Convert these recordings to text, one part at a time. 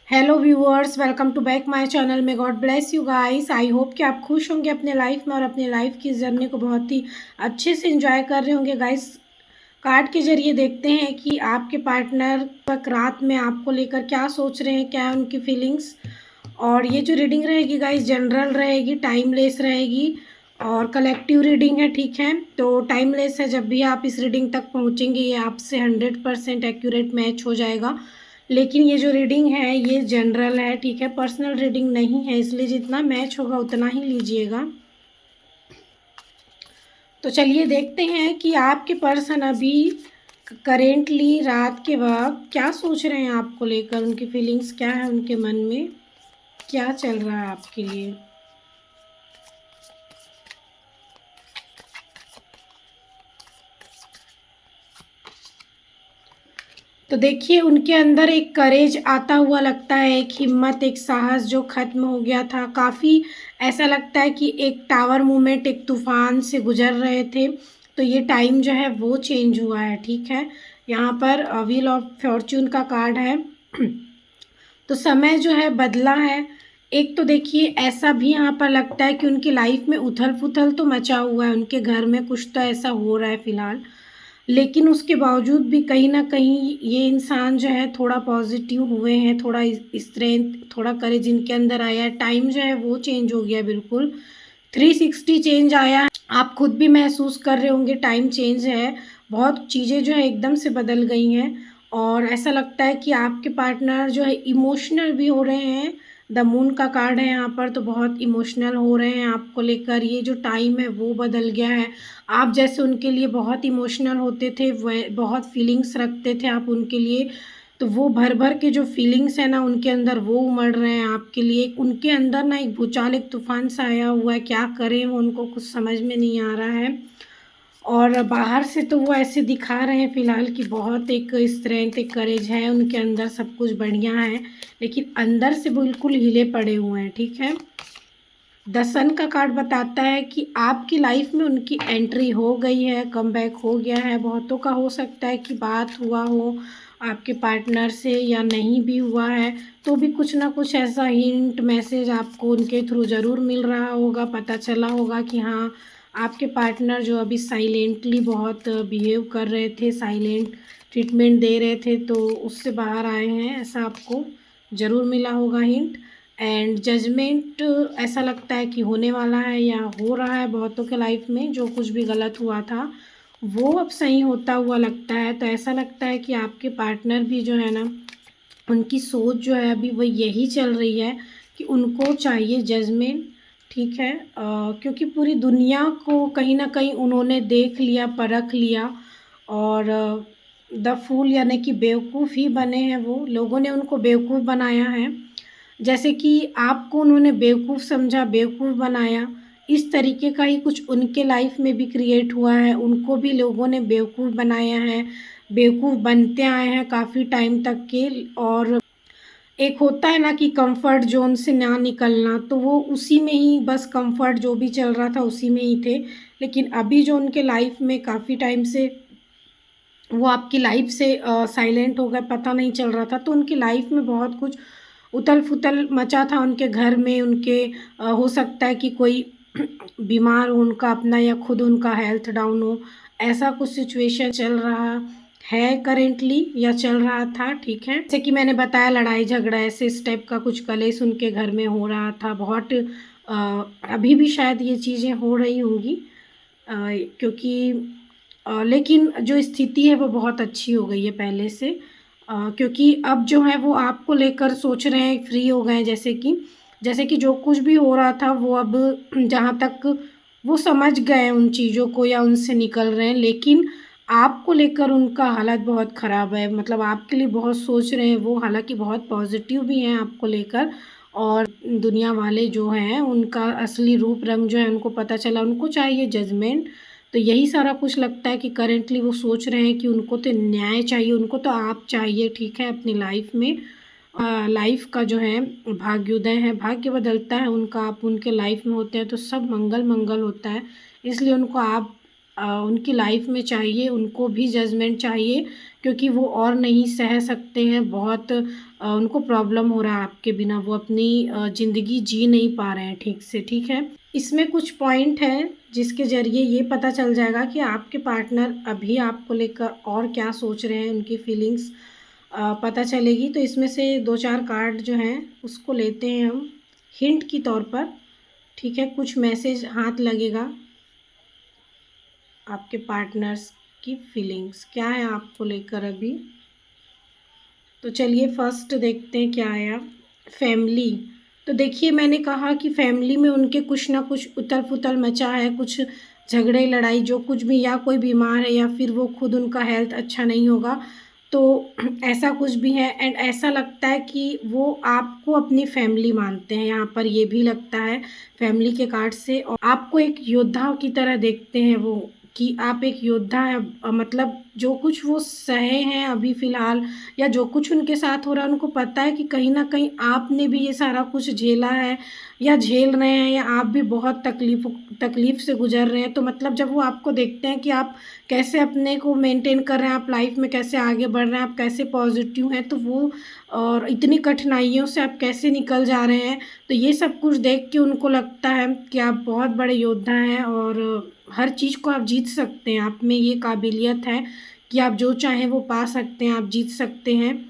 Hello viewers, welcome to back my channel में। God bless you guys. I hope कि आप खुश होंगे अपने लाइफ में और अपने लाइफ की जर्नी को बहुत ही अच्छे से एंजॉय कर रहे होंगे गाइस। कार्ड के जरिए देखते हैं कि आपके पार्टनर तक रात में आपको लेकर क्या सोच रहे हैं, क्या है उनकी फीलिंग्स। और ये जो रीडिंग रहेगी गाइस जनरल रहेगी, टाइमलेस रहेगी और कलेक्टिव रीडिंग है, ठीक है। तो टाइमलेस है, जब भी आप इस रीडिंग तक पहुँचेंगे ये आपसे 100% एक्यूरेट मैच हो जाएगा। लेकिन ये जो रीडिंग है ये जनरल है, ठीक है, पर्सनल रीडिंग नहीं है, इसलिए जितना मैच होगा उतना ही लीजिएगा। तो चलिए देखते हैं कि आपके पर्सन अभी करेंटली रात के वक्त क्या सोच रहे हैं आपको लेकर, उनकी फीलिंग्स क्या है, उनके मन में क्या चल रहा है आपके लिए। तो देखिए उनके अंदर एक करेज आता हुआ लगता है, एक हिम्मत, एक साहस जो ख़त्म हो गया था। काफ़ी ऐसा लगता है कि एक टावर मूवमेंट, एक तूफ़ान से गुज़र रहे थे, तो ये टाइम जो है वो चेंज हुआ है, ठीक है। यहाँ पर व्हील ऑफ फॉर्च्यून का कार्ड है। तो समय जो है बदला है। एक तो देखिए ऐसा भी यहाँ पर लगता है कि उनकी लाइफ में उथल-पुथल तो मचा हुआ है, उनके घर में कुछ तो ऐसा हो रहा है फ़िलहाल। लेकिन उसके बावजूद भी कहीं न कहीं ये इंसान जो है थोड़ा पॉज़िटिव हुए हैं, थोड़ा स्ट्रेंथ, थोड़ा करेज इनके अंदर आया है। टाइम जो है वो चेंज हो गया है बिल्कुल, 360 चेंज आया है। आप खुद भी महसूस कर रहे होंगे टाइम चेंज है, बहुत चीज़ें जो है एकदम से बदल गई हैं। और ऐसा लगता है कि आपके पार्टनर जो है इमोशनल भी हो रहे हैं। द मून का कार्ड है यहाँ पर, तो बहुत इमोशनल हो रहे हैं आपको लेकर। ये जो टाइम है वो बदल गया है। आप जैसे उनके लिए बहुत इमोशनल होते थे, वह बहुत फीलिंग्स रखते थे आप उनके लिए, तो वो भर-भर के जो फीलिंग्स हैं ना उनके अंदर वो उमड़ रहे हैं आपके लिए। उनके अंदर ना एक भूचाल, एक तूफ़ान सा आया हुआ है, क्या करें वो उनको कुछ समझ में नहीं आ रहा है। और बाहर से तो वो ऐसे दिखा रहे हैं फ़िलहाल कि बहुत एक स्ट्रेंथ, एक करेज है उनके अंदर, सब कुछ बढ़िया है, लेकिन अंदर से बिल्कुल हिले पड़े हुए हैं, ठीक है। द सन का कार्ड बताता है कि आपकी लाइफ में उनकी एंट्री हो गई है, कमबैक हो गया है। बहुतों का हो सकता है कि बात हुआ हो आपके पार्टनर से या नहीं भी हुआ है, तो भी कुछ ना कुछ ऐसा हिंट, मैसेज आपको उनके थ्रू ज़रूर मिल रहा होगा, पता चला होगा कि हाँ, आपके पार्टनर जो अभी साइलेंटली बहुत बिहेव कर रहे थे, साइलेंट ट्रीटमेंट दे रहे थे, तो उससे बाहर आए हैं, ऐसा आपको ज़रूर मिला होगा हिंट। एंड जजमेंट ऐसा लगता है कि होने वाला है या हो रहा है बहुतों के लाइफ में। जो कुछ भी गलत हुआ था वो अब सही होता हुआ लगता है। तो ऐसा लगता है कि आपके पार्टनर भी जो है ना, उनकी सोच जो है अभी वो यही चल रही है कि उनको चाहिए जजमेंट, ठीक है। क्योंकि पूरी दुनिया को कहीं ना कहीं उन्होंने देख लिया, परख लिया और द फूल यानी कि बेवकूफ़ ही बने हैं। वो लोगों ने उनको बेवकूफ़ बनाया है, जैसे कि आपको उन्होंने बेवकूफ़ समझा, बेवकूफ़ बनाया, इस तरीके का ही कुछ उनके लाइफ में भी क्रिएट हुआ है। उनको भी लोगों ने बेवकूफ़ बनाया है, बेवकूफ़ बनते आए हैं काफ़ी टाइम तक के। और एक होता है ना कि कंफर्ट ज़ोन से ना निकलना, तो वो उसी में ही बस कंफर्ट जो भी चल रहा था उसी में ही थे। लेकिन अभी जो उनके लाइफ में काफ़ी टाइम से वो आपकी लाइफ से साइलेंट हो गए, पता नहीं चल रहा था, तो उनकी लाइफ में बहुत कुछ उथल-पुथल मचा था उनके घर में। उनके हो सकता है कि कोई बीमार हो उनका अपना, या खुद उनका हेल्थ डाउन हो, ऐसा कुछ सिचुएशन चल रहा है करेंटली या चल रहा था, ठीक है। जैसे कि मैंने बताया लड़ाई झगड़ा ऐसे इस टाइप का कुछ कलेश उनके घर में हो रहा था बहुत। अभी भी शायद ये चीज़ें हो रही होंगी, क्योंकि लेकिन जो स्थिति है वो बहुत अच्छी हो गई है पहले से। क्योंकि अब जो है वो आपको लेकर सोच रहे हैं, फ्री हो गए हैं। जैसे कि जो कुछ भी हो रहा था वो अब जहाँ तक वो समझ गए हैं उन चीज़ों को या उनसे निकल रहे हैं। लेकिन आपको लेकर उनका हालत बहुत ख़राब है, मतलब आपके लिए बहुत सोच रहे हैं वो, हालाँकि बहुत पॉज़िटिव भी हैं आपको लेकर। और दुनिया वाले जो हैं उनका असली रूप रंग जो है उनको पता चला, उनको चाहिए जजमेंट। तो यही सारा कुछ लगता है कि करेंटली वो सोच रहे हैं कि उनको तो न्याय चाहिए, उनको तो आप चाहिए, ठीक है, अपनी लाइफ में। लाइफ का जो है भाग्योदय है, भाग्य बदलता है उनका, आप उनके लाइफ में होते हैं तो सब मंगल मंगल होता है, इसलिए उनको आप उनकी लाइफ में चाहिए, उनको भी जजमेंट चाहिए क्योंकि वो और नहीं सह सकते हैं। बहुत उनको प्रॉब्लम हो रहा है आपके बिना, वो अपनी ज़िंदगी जी नहीं पा रहे हैं ठीक से, ठीक है। इसमें कुछ पॉइंट हैं जिसके ज़रिए ये पता चल जाएगा कि आपके पार्टनर अभी आपको लेकर और क्या सोच रहे हैं, उनकी फीलिंग्स पता चलेगी। तो इसमें से 2-4 कार्ड जो हैं उसको लेते हैं हम हिंट की तौर पर, ठीक है। कुछ मैसेज हाथ लगेगा, आपके पार्टनर्स की फीलिंग्स क्या है आपको लेकर अभी। तो चलिए फर्स्ट देखते हैं क्या आया। फैमिली। तो देखिए मैंने कहा कि फैमिली में उनके कुछ ना कुछ उथल-पुथल मचा है, कुछ झगड़े लड़ाई जो कुछ भी, या कोई बीमार है या फिर वो खुद उनका हेल्थ अच्छा नहीं होगा, तो ऐसा कुछ भी है। एंड ऐसा लगता है कि वो आपको अपनी फैमिली मानते हैं, यहाँ पर ये भी लगता है फैमिली के कार्ड से। और आपको एक योद्धा की तरह देखते हैं वो, कि आप एक योद्धा हैं। मतलब जो कुछ वो सहे हैं अभी फ़िलहाल, या जो कुछ उनके साथ हो रहा है, उनको पता है कि कहीं न कहीं आपने भी ये सारा कुछ झेला है या झेल रहे हैं, या आप भी बहुत तकलीफ़ से गुज़र रहे हैं। तो मतलब जब वो आपको देखते हैं कि आप कैसे अपने को मेंटेन कर रहे हैं, आप लाइफ़ में कैसे आगे बढ़ रहे हैं, आप कैसे पॉज़िटिव हैं, तो वो और इतनी कठिनाइयों से आप कैसे निकल जा रहे हैं, तो ये सब कुछ देख के उनको लगता है कि आप बहुत बड़े योद्धा हैं और हर चीज़ को आप जीत सकते हैं। आप में ये काबिलियत है कि आप जो चाहें वो पा सकते हैं, आप जीत सकते हैं।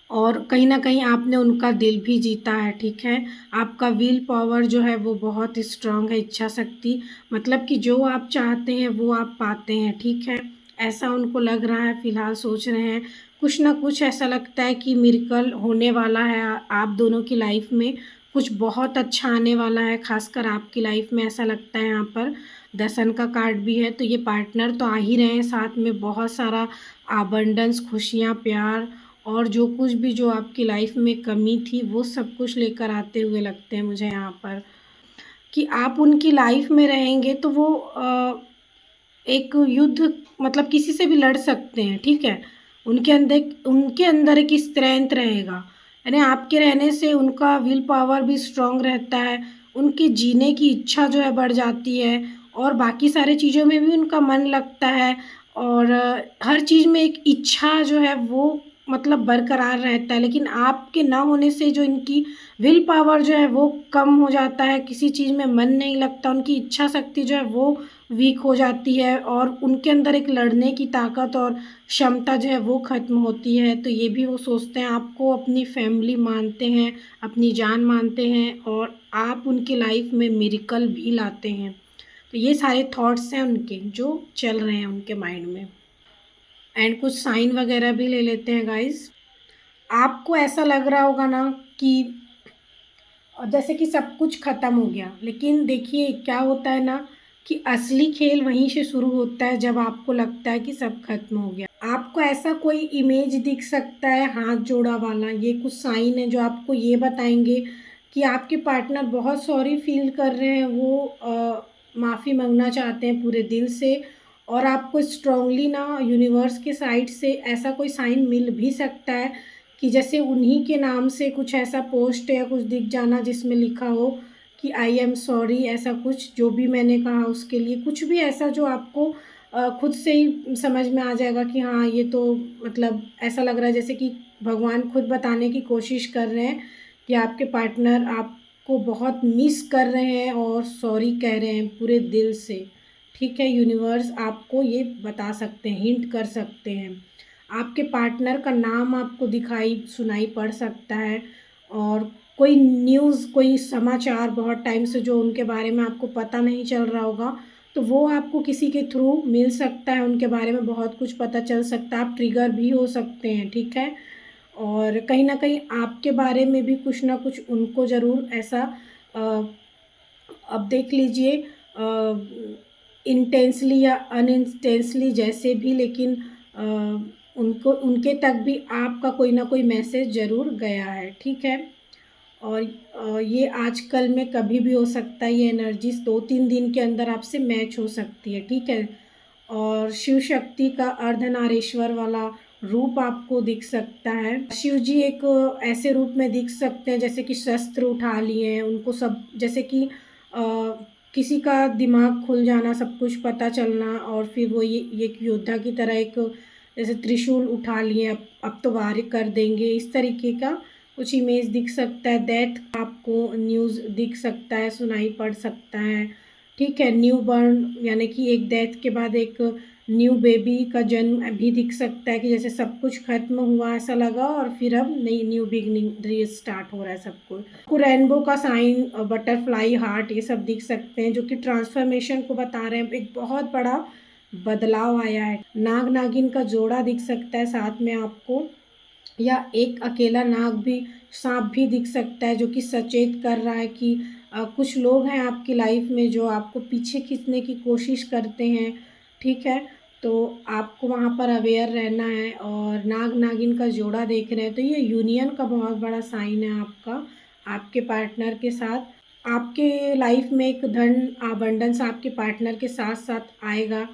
और कहीं न कहीं आपने उनका दिल भी जीता है, ठीक है। आपका विल पावर जो है वो बहुत स्ट्रॉन्ग है, इच्छा शक्ति, मतलब कि जो आप चाहते हैं वो आप पाते हैं, ठीक है। ऐसा उनको लग रहा है, फ़िलहाल सोच रहे हैं। कुछ ना कुछ ऐसा लगता है कि मिरेकल होने वाला है आप दोनों की लाइफ़ में, कुछ बहुत अच्छा आने वाला है, ख़ासकर आपकी लाइफ़ में ऐसा लगता है यहाँ पर। 10 का कार्ड भी है, तो ये पार्टनर तो आ ही रहे हैं, साथ में बहुत सारा अबंडेंस, खुशियाँ, प्यार और जो कुछ भी जो आपकी लाइफ में कमी थी वो सब कुछ लेकर आते हुए लगते हैं मुझे यहाँ पर। कि आप उनकी लाइफ में रहेंगे तो वो एक युद्ध, मतलब किसी से भी लड़ सकते हैं, ठीक है। उनके अंदर एक स्ट्रेंथ रहेगा, यानी आपके रहने से उनका विल पावर भी स्ट्रॉन्ग रहता है, उनकी जीने की इच्छा जो है बढ़ जाती है, और बाकी सारी चीज़ों में भी उनका मन लगता है। और हर चीज़ में एक इच्छा जो है वो मतलब बरकरार रहता है। लेकिन आपके ना होने से जो इनकी विल पावर जो है वो कम हो जाता है, किसी चीज़ में मन नहीं लगता, उनकी इच्छा शक्ति जो है वो वीक हो जाती है, और उनके अंदर एक लड़ने की ताकत और क्षमता जो है वो ख़त्म होती है। तो ये भी वो सोचते हैं, आपको अपनी फैमिली मानते हैं, अपनी जान मानते हैं, और आप उनकी लाइफ में मिरेकल भी लाते हैं। तो ये सारे थॉट्स हैं उनके जो चल रहे हैं उनके माइंड में। एंड कुछ साइन वगैरह भी ले लेते हैं गाइस। आपको ऐसा लग रहा होगा ना कि जैसे कि सब कुछ ख़त्म हो गया, लेकिन देखिए क्या होता है ना कि असली खेल वहीं से शुरू होता है जब आपको लगता है कि सब खत्म हो गया। आपको ऐसा कोई इमेज दिख सकता है हाथ जोड़ा वाला, ये कुछ साइन है जो आपको ये बताएंगे कि आपके पार्टनर बहुत सॉरी फील कर रहे हैं, वो माफ़ी मांगना चाहते हैं पूरे दिल से। और आपको स्ट्रांगली ना यूनिवर्स के साइड से ऐसा कोई साइन मिल भी सकता है कि जैसे उन्हीं के नाम से कुछ ऐसा पोस्ट या कुछ दिख जाना जिसमें लिखा हो कि आई एम सॉरी, ऐसा कुछ जो भी मैंने कहा उसके लिए, कुछ भी ऐसा जो आपको खुद से ही समझ में आ जाएगा कि हाँ ये तो, मतलब ऐसा लग रहा है जैसे कि भगवान खुद बताने की कोशिश कर रहे हैं कि आपके पार्टनर आपको बहुत मिस कर रहे हैं और सॉरी कह रहे हैं पूरे दिल से, ठीक है। यूनिवर्स आपको ये बता सकते हैं, हिंट कर सकते हैं। आपके पार्टनर का नाम आपको दिखाई सुनाई पड़ सकता है, और कोई न्यूज़, कोई समाचार बहुत टाइम से जो उनके बारे में आपको पता नहीं चल रहा होगा, तो वो आपको किसी के थ्रू मिल सकता है, उनके बारे में बहुत कुछ पता चल सकता है, आप ट्रिगर भी हो सकते हैं, ठीक है। और कहीं न कहीं आपके बारे में भी कुछ ना कुछ उनको ज़रूर ऐसा अ, अब देख लीजिए इंटेंसली या अनइंटेंसली जैसे भी, लेकिन अ, उनको उनके तक भी आपका कोई ना कोई मैसेज ज़रूर गया है, ठीक है। और ये आजकल में कभी भी हो सकता है, ये एनर्जीज़ 2-3 दिन के अंदर आपसे मैच हो सकती है, ठीक है। और शिव शक्ति का अर्धनारीश्वर वाला रूप आपको दिख सकता है। शिव जी एक ऐसे रूप में दिख सकते हैं जैसे कि शस्त्र उठा लिए हैं, उनको सब जैसे कि किसी का दिमाग खुल जाना, सब कुछ पता चलना, और फिर वो ये एक योद्धा की तरह एक जैसे त्रिशूल उठा लिए, अब तो वार कर देंगे, इस तरीके का कुछ इमेज दिख सकता है। डेथ आपको न्यूज़ दिख सकता है, सुनाई पड़ सकता है, ठीक है। न्यू बर्न यानी कि एक डेथ के बाद एक न्यू बेबी का जन्म भी दिख सकता है, कि जैसे सब कुछ खत्म हुआ ऐसा लगा और फिर अब नई न्यू बिगनिंग रीस्टार्ट हो रहा है सब कुछ। आपको रेनबो का साइन, बटरफ्लाई, हार्ट, ये सब दिख सकते हैं, जो कि ट्रांसफॉर्मेशन को बता रहे हैं, एक बहुत बड़ा बदलाव आया है। नाग नागिन का जोड़ा दिख सकता है साथ में आपको, या एक अकेला नाग भी, सांप भी दिख सकता है, जो कि सचेत कर रहा है कि कुछ लोग हैं आपकी लाइफ में जो आपको पीछे खींचने की कोशिश करते हैं, ठीक है। तो आपको वहाँ पर अवेयर रहना है। और नाग नागिन का जोड़ा देख रहे हैं, तो ये यूनियन का बहुत बड़ा साइन है आपका, आपके पार्टनर के साथ। आपके लाइफ में एक धन अबंडेंस आपके पार्टनर के साथ साथ आएगा,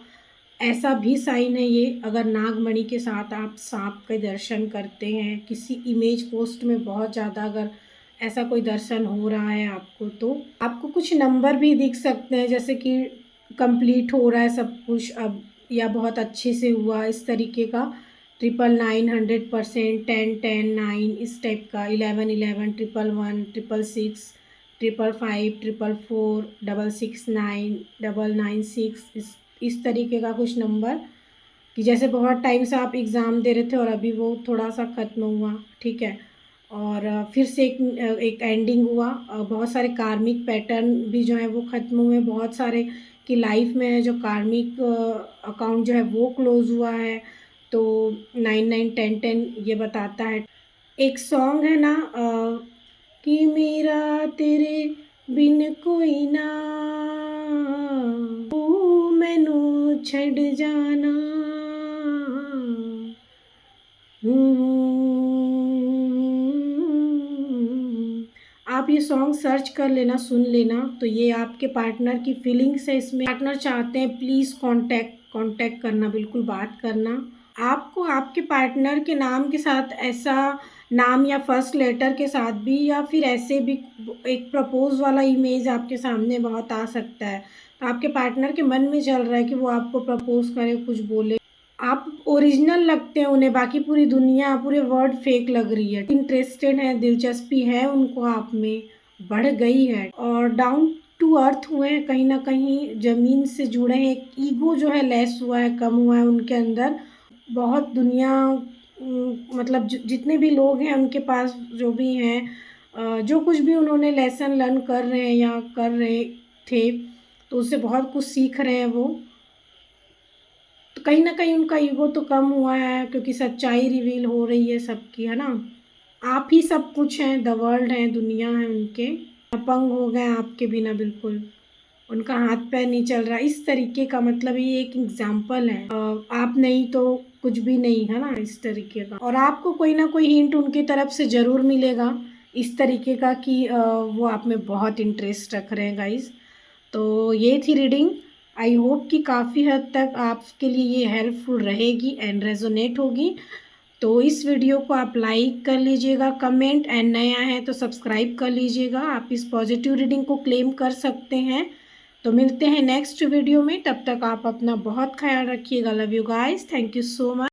ऐसा भी साइन है ये। अगर नागमणि के साथ आप सांप के दर्शन करते हैं, किसी इमेज पोस्ट में बहुत ज़्यादा अगर ऐसा कोई दर्शन हो रहा है आपको, तो आपको कुछ नंबर भी दिख सकते हैं, जैसे कि कंप्लीट हो रहा है सब कुछ अब, या बहुत अच्छे से हुआ, इस तरीके का। 999, 100%, 10 10 9, इस टाइप का, 11 11, 111, 666, 555, 444, 669, 996, इस तरीके का कुछ नंबर, कि जैसे बहुत टाइम से आप एग्ज़ाम दे रहे थे और अभी वो थोड़ा सा ख़त्म हुआ, ठीक है। और फिर से एक एंडिंग हुआ। बहुत सारे कार्मिक पैटर्न भी जो है वो ख़त्म हुए, बहुत सारे की लाइफ में जो कार्मिक अकाउंट जो है वो क्लोज़ हुआ है। तो 9 9 10 10 ये बताता है। एक सॉन्ग है ना, कि मेरा तेरे बिन कोई ना, तू मैनू छड़ जाना। आप ये सॉन्ग सर्च कर लेना, सुन लेना, तो ये आपके पार्टनर की फीलिंग्स है इसमें। पार्टनर चाहते हैं प्लीज़ कांटेक्ट करना, बिल्कुल बात करना। आपको आपके पार्टनर के नाम के साथ ऐसा नाम या फर्स्ट लेटर के साथ भी, या फिर ऐसे भी एक प्रपोज वाला इमेज आपके सामने बहुत आ सकता है। तो आपके पार्टनर के मन में चल रहा है कि वो आपको प्रपोज करे, कुछ बोले, आप ओरिजिनल लगते हैं उन्हें, बाकी पूरी दुनिया, पूरे वर्ल्ड फेक लग रही है। इंटरेस्टेड है, दिलचस्पी है उनको आप में, बढ़ गई है, और डाउन टू अर्थ हुए हैं, कहीं ना कहीं ज़मीन से जुड़े हैं। एक ईगो जो है लेस हुआ है, कम हुआ है उनके अंदर। बहुत दुनिया, मतलब जितने भी लोग हैं उनके पास, जो भी हैं, जो कुछ भी उन्होंने लेसन लर्न कर रहे हैं या कर रहे थे, तो उससे बहुत कुछ सीख रहे हैं वो। तो कहीं न कहीं उनका ईगो तो कम हुआ है, क्योंकि सच्चाई रिवील हो रही है सबकी, है ना? आप ही सब कुछ हैं, द वर्ल्ड है, दुनिया है उनके। अपंग हो गए आपके बिना बिल्कुल, उनका हाथ पैर नहीं चल रहा, इस तरीके का, मतलब ये एक एग्ज़ाम्पल है। आप नहीं तो कुछ भी नहीं, है ना? इस तरीके का। और आपको कोई ना कोई हिंट उनकी तरफ से ज़रूर मिलेगा, इस तरीके का, कि वो आप में बहुत इंटरेस्ट रख रहे हैं गाइज़। तो ये थी रीडिंग। आई होप कि काफ़ी हद तक आपके लिए ये हेल्पफुल रहेगी एंड रेजोनेट होगी। तो इस वीडियो को आप लाइक कर लीजिएगा, कमेंट, एंड नया है तो सब्सक्राइब कर लीजिएगा। आप इस पॉजिटिव रीडिंग को क्लेम कर सकते हैं। तो मिलते हैं नेक्स्ट वीडियो में, तब तक आप अपना बहुत ख्याल रखिएगा। Love you guys, thank you so much.